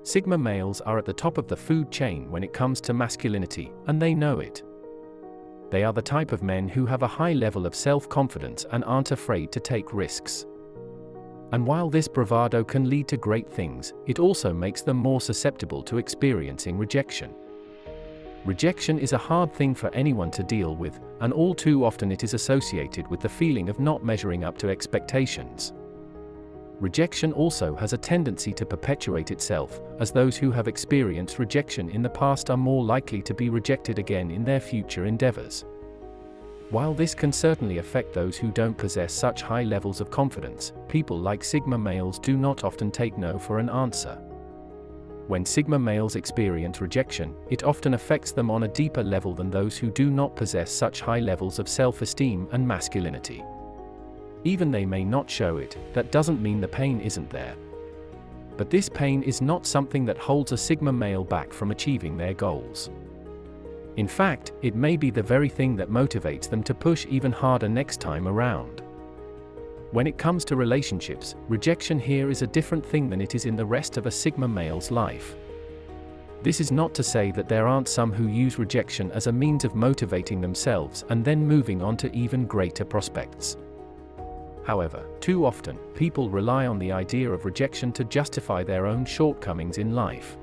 Sigma males are at the top of the food chain when it comes to masculinity, and they know it. They are the type of men who have a high level of self-confidence and aren't afraid to take risks. And while this bravado can lead to great things, it also makes them more susceptible to experiencing rejection. Rejection is a hard thing for anyone to deal with, and all too often it is associated with the feeling of not measuring up to expectations. Rejection also has a tendency to perpetuate itself, as those who have experienced rejection in the past are more likely to be rejected again in their future endeavors. While this can certainly affect those who don't possess such high levels of confidence, people like Sigma males do not often take no for an answer. When Sigma males experience rejection, it often affects them on a deeper level than those who do not possess such high levels of self-esteem and masculinity. Even they may not show it, that doesn't mean the pain isn't there. But this pain is not something that holds a Sigma male back from achieving their goals. In fact, it may be the very thing that motivates them to push even harder next time around. When it comes to relationships, rejection here is a different thing than it is in the rest of a Sigma male's life. This is not to say that there aren't some who use rejection as a means of motivating themselves and then moving on to even greater prospects. However, too often, people rely on the idea of rejection to justify their own shortcomings in life.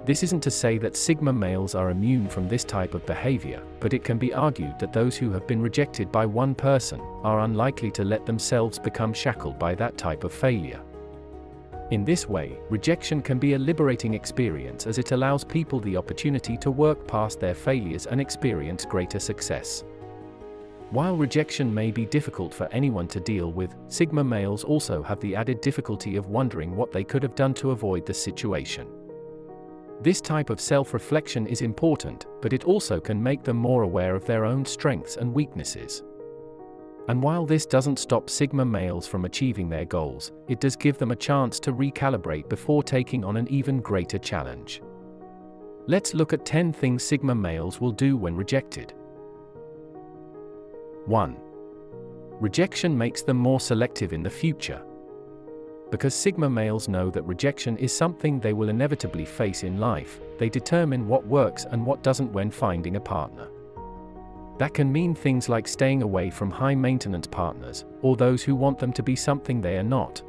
This isn't to say that Sigma males are immune from this type of behavior, but it can be argued that those who have been rejected by one person are unlikely to let themselves become shackled by that type of failure. In this way, rejection can be a liberating experience as it allows people the opportunity to work past their failures and experience greater success. While rejection may be difficult for anyone to deal with, Sigma males also have the added difficulty of wondering what they could have done to avoid the situation. This type of self-reflection is important, but it also can make them more aware of their own strengths and weaknesses. And while this doesn't stop Sigma males from achieving their goals, it does give them a chance to recalibrate before taking on an even greater challenge. Let's look at 10 things Sigma males will do when rejected. 1. Rejection makes them more selective in the future. Because Sigma males know that rejection is something they will inevitably face in life, they determine what works and what doesn't when finding a partner. That can mean things like staying away from high-maintenance partners, or those who want them to be something they are not.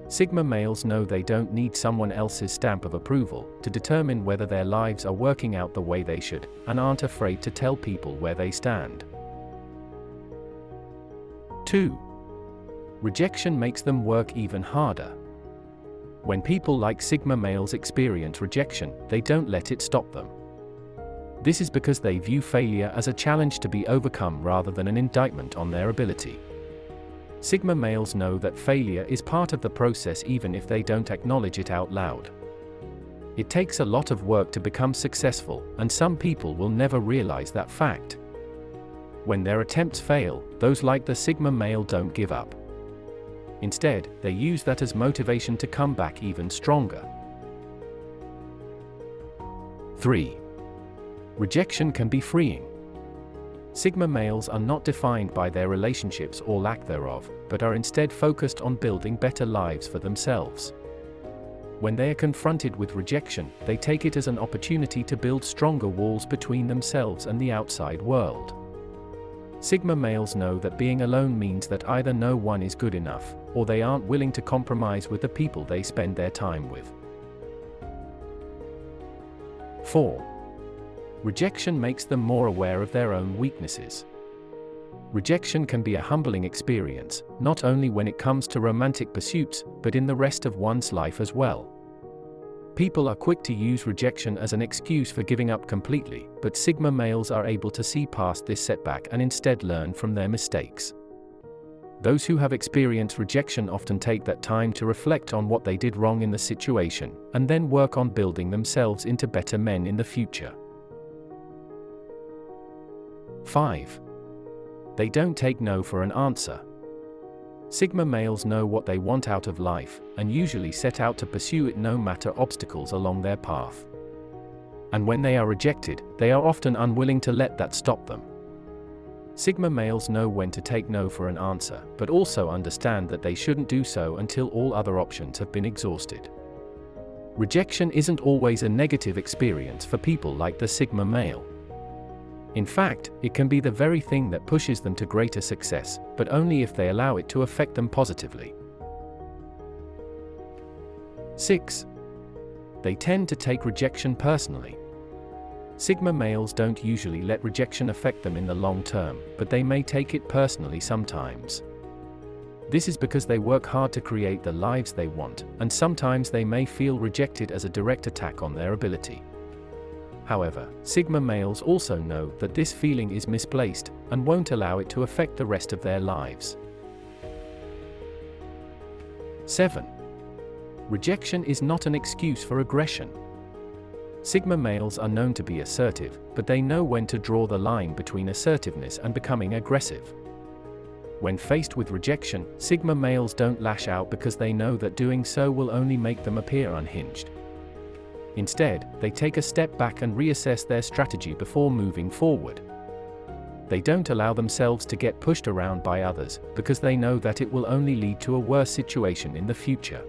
Sigma males know they don't need someone else's stamp of approval to determine whether their lives are working out the way they should, and aren't afraid to tell people where they stand. 2. Rejection makes them work even harder. When people like Sigma males experience rejection, they don't let it stop them. This is because they view failure as a challenge to be overcome rather than an indictment on their ability. Sigma males know that failure is part of the process even if they don't acknowledge it out loud. It takes a lot of work to become successful, and some people will never realize that fact. When their attempts fail, those like the Sigma male don't give up. Instead, they use that as motivation to come back even stronger. 3. Rejection can be freeing. Sigma males are not defined by their relationships or lack thereof, but are instead focused on building better lives for themselves. When they are confronted with rejection, they take it as an opportunity to build stronger walls between themselves and the outside world. Sigma males know that being alone means that either no one is good enough, or they aren't willing to compromise with the people they spend their time with. 4. Rejection makes them more aware of their own weaknesses. Rejection can be a humbling experience, not only when it comes to romantic pursuits, but in the rest of one's life as well. People are quick to use rejection as an excuse for giving up completely, but Sigma males are able to see past this setback and instead learn from their mistakes. Those who have experienced rejection often take that time to reflect on what they did wrong in the situation, and then work on building themselves into better men in the future. 5. They don't take no for an answer. Sigma males know what they want out of life, and usually set out to pursue it no matter obstacles along their path. And when they are rejected, they are often unwilling to let that stop them. Sigma males know when to take no for an answer, but also understand that they shouldn't do so until all other options have been exhausted. Rejection isn't always a negative experience for people like the Sigma male. In fact, it can be the very thing that pushes them to greater success, but only if they allow it to affect them positively. 6. They tend to take rejection personally. Sigma males don't usually let rejection affect them in the long term, but they may take it personally sometimes. This is because they work hard to create the lives they want, and sometimes they may feel rejected as a direct attack on their ability. However, Sigma males also know that this feeling is misplaced, and won't allow it to affect the rest of their lives. 7. Rejection is not an excuse for aggression. Sigma males are known to be assertive, but they know when to draw the line between assertiveness and becoming aggressive. When faced with rejection, Sigma males don't lash out because they know that doing so will only make them appear unhinged. Instead, they take a step back and reassess their strategy before moving forward. They don't allow themselves to get pushed around by others, because they know that it will only lead to a worse situation in the future.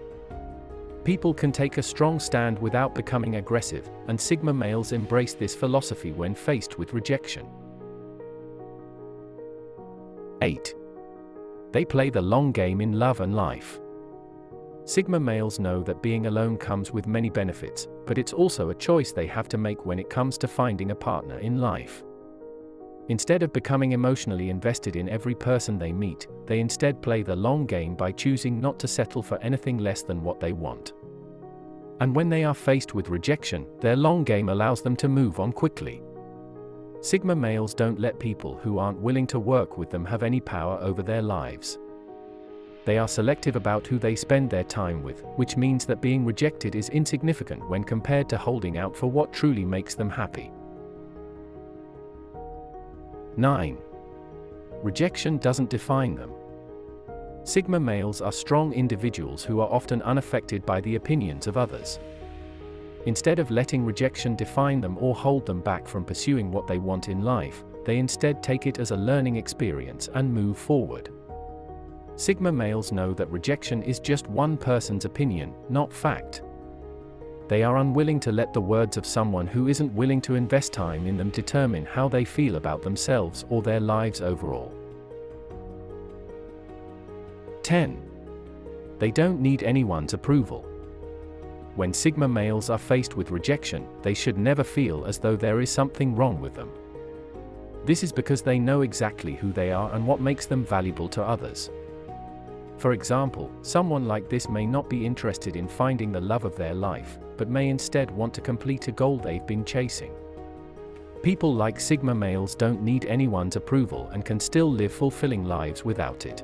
People can take a strong stand without becoming aggressive, and Sigma males embrace this philosophy when faced with rejection. 8. They play the long game in love and life. Sigma males know that being alone comes with many benefits, but it's also a choice they have to make when it comes to finding a partner in life. Instead of becoming emotionally invested in every person they meet, they instead play the long game by choosing not to settle for anything less than what they want. And when they are faced with rejection, their long game allows them to move on quickly. Sigma males don't let people who aren't willing to work with them have any power over their lives. They are selective about who they spend their time with, which means that being rejected is insignificant when compared to holding out for what truly makes them happy. 9. Rejection doesn't define them. Sigma males are strong individuals who are often unaffected by the opinions of others. Instead of letting rejection define them or hold them back from pursuing what they want in life, they instead take it as a learning experience and move forward. Sigma males know that rejection is just one person's opinion, not fact. They are unwilling to let the words of someone who isn't willing to invest time in them determine how they feel about themselves or their lives overall. 10. They don't need anyone's approval. When Sigma males are faced with rejection, they should never feel as though there is something wrong with them. This is because they know exactly who they are and what makes them valuable to others. For example, someone like this may not be interested in finding the love of their life, but may instead want to complete a goal they've been chasing. People like Sigma males don't need anyone's approval and can still live fulfilling lives without it.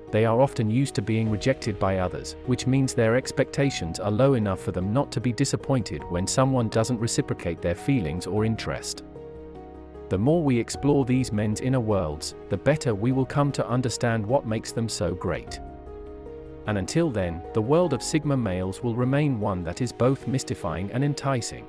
They are often used to being rejected by others, which means their expectations are low enough for them not to be disappointed when someone doesn't reciprocate their feelings or interest. The more we explore these men's inner worlds, the better we will come to understand what makes them so great. And until then, the world of Sigma males will remain one that is both mystifying and enticing.